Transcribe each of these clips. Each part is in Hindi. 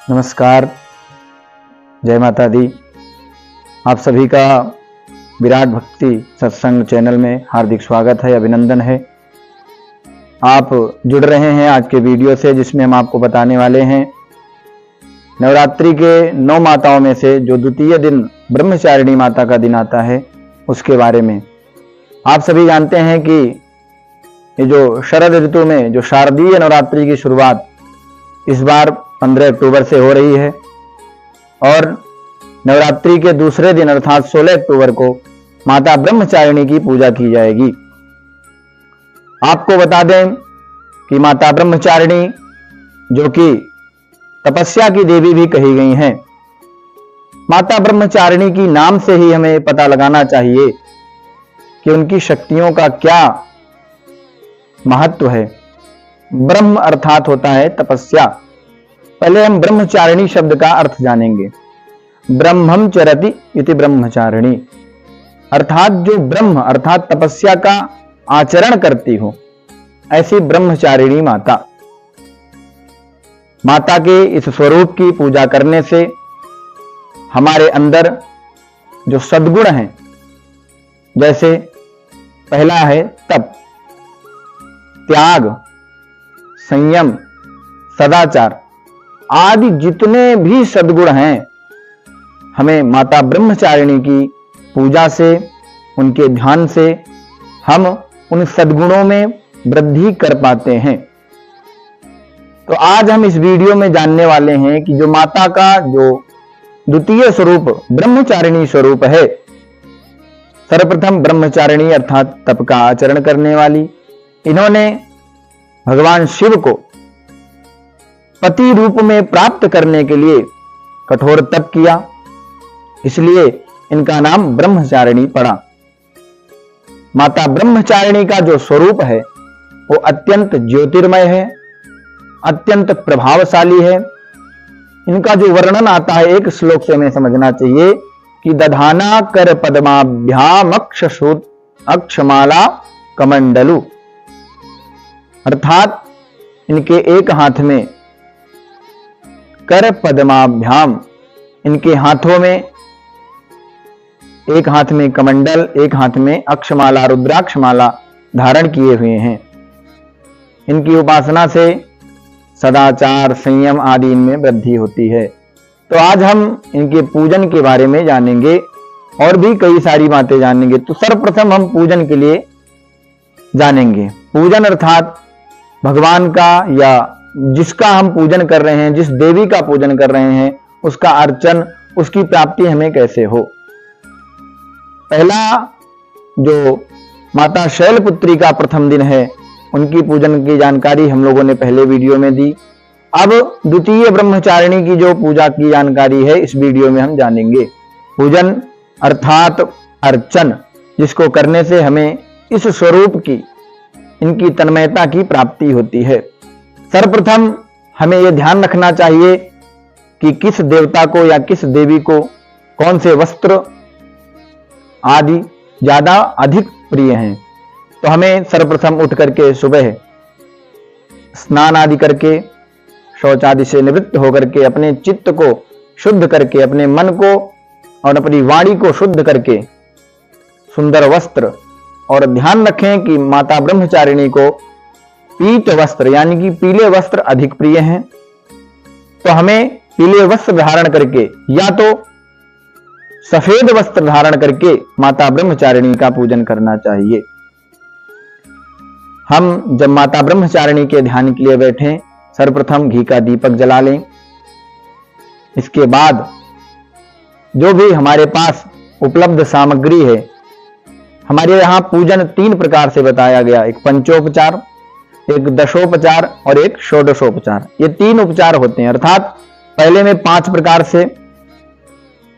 नमस्कार, जय माता दी। आप सभी का विराट भक्ति सत्संग चैनल में हार्दिक स्वागत है, अभिनंदन है। आप जुड़ रहे हैं आज के वीडियो से, जिसमें हम आपको बताने वाले हैं नवरात्रि के 9 माताओं में से जो द्वितीय दिन ब्रह्मचारिणी माता का दिन आता है उसके बारे में। आप सभी जानते हैं कि ये जो शरद ऋतु में जो शारदीय नवरात्रि की शुरुआत इस बार 15 अक्टूबर से हो रही है और नवरात्रि के दूसरे दिन अर्थात 16 अक्टूबर को माता ब्रह्मचारिणी की पूजा की जाएगी। आपको बता दें कि माता ब्रह्मचारिणी जो कि तपस्या की देवी भी कही गई हैं, माता ब्रह्मचारिणी की नाम से ही हमें पता लगाना चाहिए कि उनकी शक्तियों का क्या महत्व है। ब्रह्म अर्थात होता है तपस्या। पहले हम ब्रह्मचारिणी शब्द का अर्थ जानेंगे। ब्रह्मम चरति इति ब्रह्मचारिणी, अर्थात जो ब्रह्म अर्थात तपस्या का आचरण करती हो, ऐसी ब्रह्मचारिणी माता। माता के इस स्वरूप की पूजा करने से हमारे अंदर जो सद्गुण हैं, जैसे पहला है तप, त्याग, संयम, सदाचार आदि जितने भी सद्गुण हैं, हमें माता ब्रह्मचारिणी की पूजा से, उनके ध्यान से हम उन सद्गुणों में वृद्धि कर पाते हैं। तो आज हम इस वीडियो में जानने वाले हैं कि जो माता का जो द्वितीय स्वरूप ब्रह्मचारिणी स्वरूप है, सर्वप्रथम ब्रह्मचारिणी अर्थात तप का आचरण करने वाली, इन्होंने भगवान शिव को पति रूप में प्राप्त करने के लिए कठोर तप किया, इसलिए इनका नाम ब्रह्मचारिणी पड़ा। माता ब्रह्मचारिणी का जो स्वरूप है वो अत्यंत ज्योतिर्मय है, अत्यंत प्रभावशाली है। इनका जो वर्णन आता है एक श्लोक से हमें समझना चाहिए कि दधाना कर पद्माभ्याम अक्षसूत अक्षमाला कमंडलु, अर्थात इनके एक हाथ में कर पद्माभ्याम, इनके हाथों में एक हाथ में कमंडल, एक हाथ में अक्षमाला रुद्राक्षमाला धारण किए हुए हैं। इनकी उपासना से सदाचार, संयम आदि इनमें वृद्धि होती है। तो आज हम इनके पूजन के बारे में जानेंगे और भी कई सारी बातें जानेंगे। तो सर्वप्रथम हम पूजन के लिए जानेंगे। पूजन अर्थात भगवान का या जिसका हम पूजन कर रहे हैं, जिस देवी का पूजन कर रहे हैं, उसका अर्चन, उसकी प्राप्ति हमें कैसे हो। पहला जो माता शैलपुत्री का प्रथम दिन है, उनकी पूजन की जानकारी हम लोगों ने पहले वीडियो में दी। अब द्वितीय ब्रह्मचारिणी की जो पूजा की जानकारी है इस वीडियो में हम जानेंगे। पूजन अर्थात अर्चन, जिसको करने से हमें इस स्वरूप की, इनकी तन्मयता की प्राप्ति होती है। सर्वप्रथम हमें यह ध्यान रखना चाहिए कि किस देवता को या किस देवी को कौन से वस्त्र आदि ज्यादा अधिक प्रिय हैं। तो हमें सर्वप्रथम उठ करके सुबह स्नान आदि करके, शौच आदि से निवृत्त होकर के, अपने चित्त को शुद्ध करके, अपने मन को और अपनी वाणी को शुद्ध करके सुंदर वस्त्र, और ध्यान रखें कि माता ब्रह्मचारिणी को पीत वस्त्र यानी कि पीले वस्त्र अधिक प्रिय हैं। तो हमें पीले वस्त्र धारण करके या तो सफेद वस्त्र धारण करके माता ब्रह्मचारिणी का पूजन करना चाहिए। हम जब माता ब्रह्मचारिणी के ध्यान के लिए बैठें, सर्वप्रथम घी का दीपक जला लें। इसके बाद जो भी हमारे पास उपलब्ध सामग्री है, हमारे यहां पूजन 3 प्रकार से बताया गया, एक पंचोपचार, एक दशोपचार और एक षोडशोपचार। ये 3 उपचार होते हैं, अर्थात पहले में 5 प्रकार से,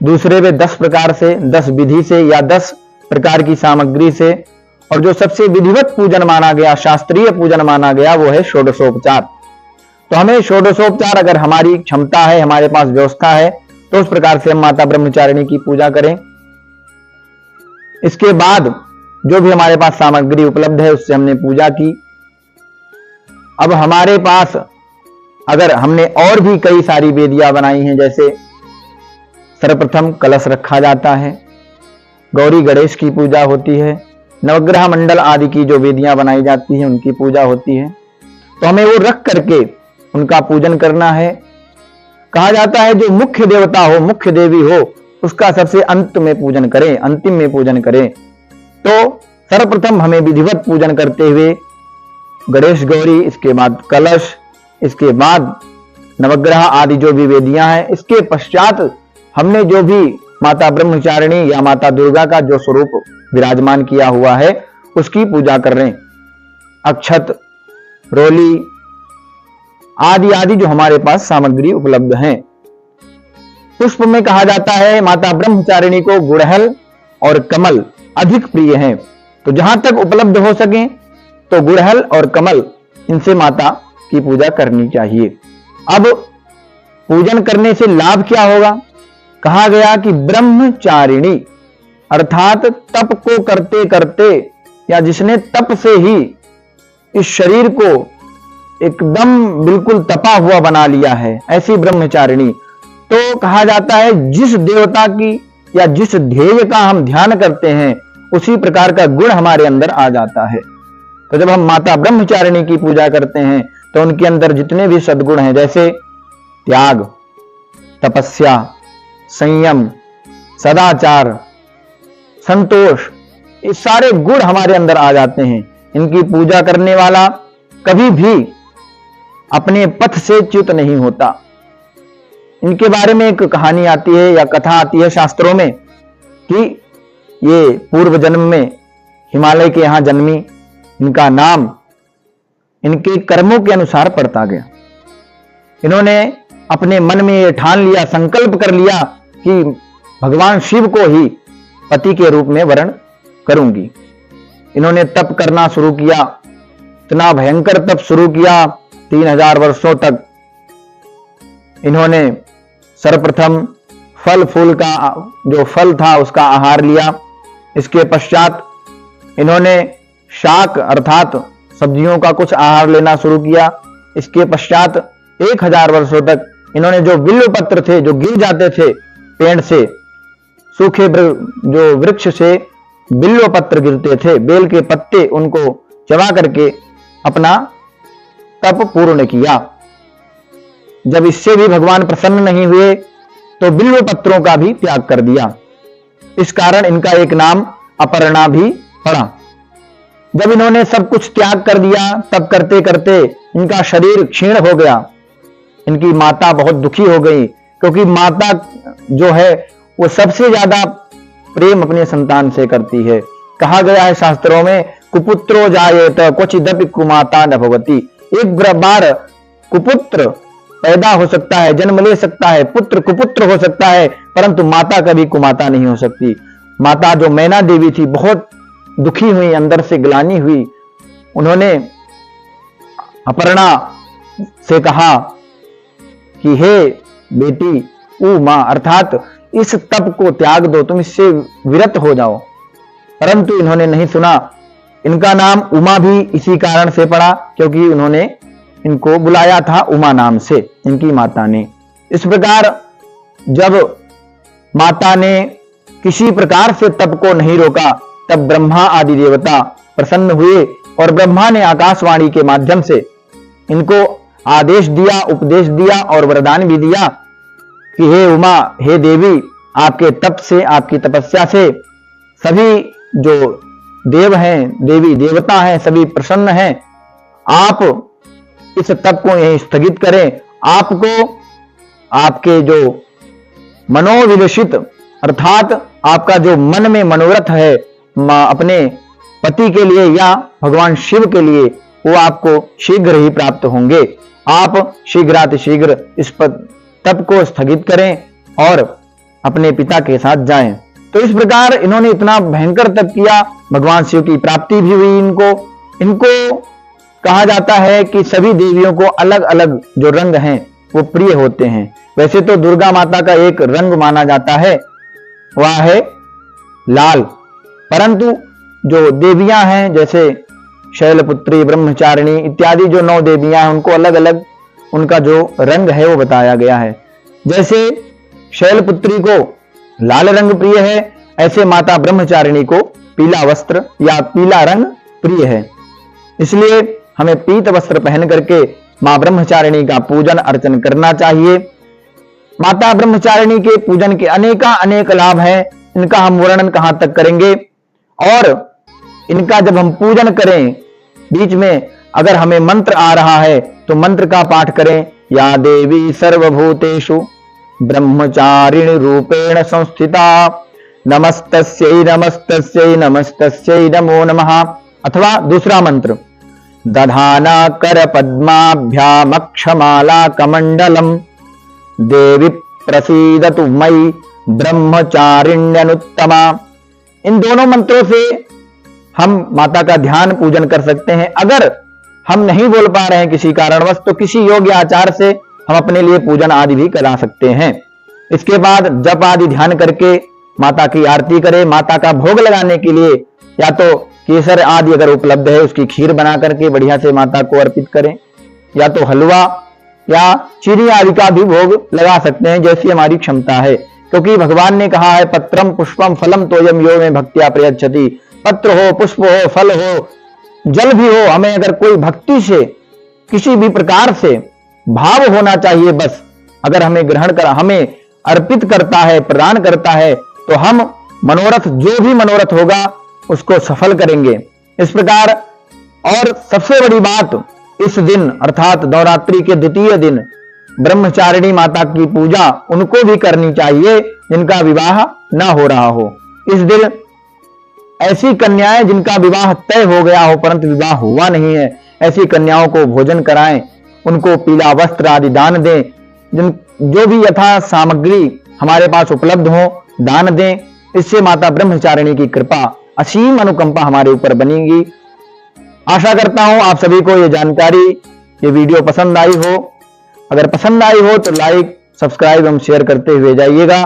दूसरे में 10 प्रकार से, 10 विधि से या 10 प्रकार की सामग्री से, और जो सबसे विधिवत पूजन माना गया, शास्त्रीय पूजन माना गया, वो है षोडशोपचार। तो हमें षोडशोपचार अगर हमारी क्षमता है, हमारे पास व्यवस्था है, तो उस प्रकार से हम माता ब्रह्मचारिणी की पूजा करें। इसके बाद जो भी हमारे पास सामग्री उपलब्ध है उससे हमने पूजा की। अब हमारे पास अगर हमने और भी कई सारी वेदियां बनाई हैं, जैसे सर्वप्रथम कलश रखा जाता है, गौरी गणेश की पूजा होती है, नवग्रह मंडल आदि की जो वेदियां बनाई जाती हैं उनकी पूजा होती है, तो हमें वो रख करके उनका पूजन करना है। कहा जाता है जो मुख्य देवता हो, मुख्य देवी हो, उसका सबसे अंत में पूजन करें, अंतिम में पूजन करें। तो सर्वप्रथम हमें विधिवत पूजन करते हुए गणेश गौरी, इसके बाद कलश, इसके बाद नवग्रह आदि जो भी वेदियां हैं, इसके पश्चात हमने जो भी माता ब्रह्मचारिणी या माता दुर्गा का जो स्वरूप विराजमान किया हुआ है उसकी पूजा कर रहे हैं। अक्षत, रोली आदि आदि जो हमारे पास सामग्री उपलब्ध हैं। पुष्प में कहा जाता है माता ब्रह्मचारिणी को गुड़हल और कमल अधिक प्रिय हैं, तो जहां तक उपलब्ध हो सके तो गुड़हल और कमल, इनसे माता की पूजा करनी चाहिए। अब पूजन करने से लाभ क्या होगा? कहा गया कि ब्रह्मचारिणी अर्थात तप को करते करते या जिसने तप से ही इस शरीर को एकदम बिल्कुल तपा हुआ बना लिया है, ऐसी ब्रह्मचारिणी। तो कहा जाता है जिस देवता की या जिस ध्येय का हम ध्यान करते हैं उसी प्रकार का गुण हमारे अंदर आ जाता है। तो जब हम माता ब्रह्मचारिणी की पूजा करते हैं तो उनके अंदर जितने भी सद्गुण हैं, जैसे त्याग, तपस्या, संयम, सदाचार, संतोष, ये सारे गुण हमारे अंदर आ जाते हैं। इनकी पूजा करने वाला कभी भी अपने पथ से च्युत नहीं होता। इनके बारे में एक कहानी आती है या कथा आती है शास्त्रों में कि ये पूर्व जन्म में हिमालय के यहां जन्मी, इनका नाम इनके कर्मों के अनुसार पड़ता गया। इन्होंने अपने मन में ये ठान लिया, संकल्प कर लिया कि भगवान शिव को ही पति के रूप में वरण करूंगी। इन्होंने तप करना शुरू किया, इतना भयंकर तप शुरू किया, 3000 वर्षों तक इन्होंने सर्वप्रथम फल फूल का जो फल था उसका आहार लिया। इसके पश्चात इन्होंने शाक अर्थात सब्जियों का कुछ आहार लेना शुरू किया। इसके पश्चात 1000 वर्षों तक इन्होंने जो बिल्व पत्र थे जो गिर जाते थे पेड़ से, सूखे जो वृक्ष से बिल्व पत्र गिरते थे, बेल के पत्ते, उनको चबा करके अपना तप पूर्ण किया। जब इससे भी भगवान प्रसन्न नहीं हुए तो बिल्व पत्रों का भी त्याग कर दिया। इस कारण इनका एक नाम अपर्णा भी पड़ा। जब इन्होंने सब कुछ त्याग कर दिया, तब करते करते इनका शरीर क्षीण हो गया। इनकी माता बहुत दुखी हो गई, क्योंकि माता जो है वो सबसे ज्यादा प्रेम अपने संतान से करती है। कहा गया है शास्त्रों में, कुपुत्रो जायेत क्वचिदपि कुमाता न भवति। एक बार कुपुत्र पैदा हो सकता है, जन्म ले सकता है, पुत्र कुपुत्र हो सकता है, परंतु माता कभी कुमाता नहीं हो सकती। माता जो मैना देवी थी बहुत दुखी हुई, अंदर से ग्लानि हुई। उन्होंने अपर्णा से कहा कि हे बेटी उमा, अर्थात इस तप को त्याग दो, तुम इससे विरत हो जाओ। परंतु इन्होंने नहीं सुना। इनका नाम उमा भी इसी कारण से पड़ा क्योंकि उन्होंने इनको बुलाया था उमा नाम से, इनकी माता ने। इस प्रकार जब माता ने किसी प्रकार से तप को नहीं रोका, तब ब्रह्मा आदि देवता प्रसन्न हुए और ब्रह्मा ने आकाशवाणी के माध्यम से इनको आदेश दिया, उपदेश दिया और वरदान भी दिया कि हे उमा, हे देवी, आपके तप से, आपकी तपस्या से सभी जो देव हैं, देवी देवता हैं, सभी प्रसन्न हैं। आप इस तप को यहीं स्थगित करें। आपको आपके जो मनोविलसित अर्थात आपका जो मन में मनोरथ है अपने पति के लिए या भगवान शिव के लिए, वो आपको शीघ्र ही प्राप्त होंगे। आप शीघ्रातिशीघ्र इस तप को स्थगित करें और अपने पिता के साथ जाएं। तो इस प्रकार इन्होंने इतना भयंकर तप किया, भगवान शिव की प्राप्ति भी हुई इनको कहा जाता है कि सभी देवियों को अलग अलग जो रंग हैं वो प्रिय होते हैं। वैसे तो दुर्गा माता का एक रंग माना जाता है, वह है लाल, परंतु जो देवियां हैं जैसे शैलपुत्री, ब्रह्मचारिणी इत्यादि जो 9 देवियां हैं उनको अलग अलग उनका जो रंग है वो बताया गया है। जैसे शैलपुत्री को लाल रंग प्रिय है, ऐसे माता ब्रह्मचारिणी को पीला वस्त्र या पीला रंग प्रिय है। इसलिए हमें पीत वस्त्र पहन करके मां ब्रह्मचारिणी का पूजन अर्चन करना चाहिए। माता ब्रह्मचारिणी के पूजन के अनेक लाभ हैं, इनका हम वर्णन कहां तक करेंगे। और इनका जब हम पूजन करें, बीच में अगर हमें मंत्र आ रहा है तो मंत्र का पाठ करें। या देवी सर्वभूतेषु ब्रह्मचारिणी रूपेण संस्थिता नमस्तस्यै नमस्तस्यै नमस्तस्यै नमो नमः। अथवा दूसरा मंत्र, दधाना कर पद्माभ्यामक्षमाला कमंडलम देवी प्रसीदतु मयि ब्रह्मचारिण्यनुत्तमा। इन दोनों मंत्रों से हम माता का ध्यान पूजन कर सकते हैं। अगर हम नहीं बोल पा रहे हैं किसी कारणवश, तो किसी योग्य आचार से हम अपने लिए पूजन आदि भी करा सकते हैं। इसके बाद जप आदि ध्यान करके माता की आरती करें। माता का भोग लगाने के लिए या तो केसर आदि अगर उपलब्ध है उसकी खीर बना करके बढ़िया से माता को अर्पित करें, या तो हलवा या चीनी आदि का भी भोग लगा सकते हैं, जैसी हमारी क्षमता है। क्योंकि भगवान ने कहा है, पत्रम पुष्पम फलम तोयम यो में भक्त्या प्रयच्छति। पत्र हो, पुष्प हो, फल हो, जल भी हो, हमें अगर कोई भक्ति से किसी भी प्रकार से भाव होना चाहिए। बस अगर हमें ग्रहण कर हमें अर्पित करता है, प्रदान करता है, तो हम मनोरथ जो भी मनोरथ होगा उसको सफल करेंगे। इस प्रकार, और सबसे बड़ी बात, इस दिन अर्थात नवरात्रि के द्वितीय दिन ब्रह्मचारिणी माता की पूजा उनको भी करनी चाहिए जिनका विवाह ना हो रहा हो। इस दिन ऐसी कन्याएं जिनका विवाह तय हो गया हो परंतु विवाह हुआ नहीं है, ऐसी कन्याओं को भोजन कराएं, उनको पीला वस्त्र आदि दान दें। जो भी यथा सामग्री हमारे पास उपलब्ध हो दान दें। इससे माता ब्रह्मचारिणी की कृपा, असीम अनुकंपा हमारे ऊपर बनेगी। आशा करता हूं आप सभी को ये जानकारी, ये वीडियो पसंद आई हो। अगर पसंद आई हो तो लाइक, सब्सक्राइब एवं शेयर करते हुए जाइएगा।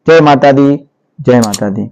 जय माता दी, जय माता दी।